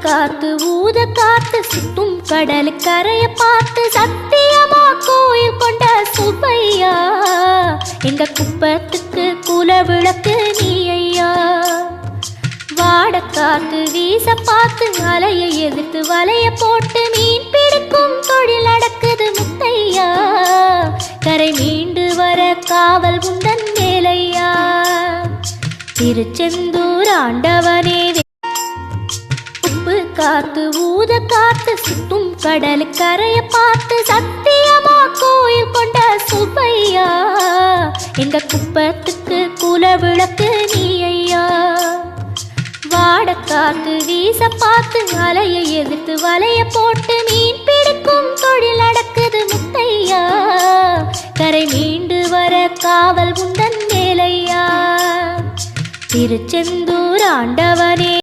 காத்து ஊத காத்து சுத்தும் கடல் கரைய பார்த்து சத்தியமா கோயில் கொண்ட சுப்பையா எங்க குப்பத்துக்கு குல விளக்கு நீ ஐயா. வாட காத்து வீச பார்த்து அலையை எதிர்த்து வலைய போட்டு மீன் பிடிக்கும் தொழில் நடக்குது முத்தையா. கரை மீண்டு வர காவல் உந்தன் வேலையா. திருச்செந்தூர் ஆண்டவனே உப்பு காத்து ஊத காத்து சுத்தும் கடல் கரைய பார்த்து சத்தியமா கோயில் கொண்ட சுப்பையா எங்க குப்பத்துக்கு குல விளக்கு நீ ஐயா. வாட காத்து வீச பார்த்து அலையை எதிர்த்து வலைய போட்டு மீன் பிடிக்கும் தொழில் நடக்குது முத்தையா. கரை மீண்டு வர காவல் உந்தன் வேலையா. திருச்செந்தூர் ஆண்டவனே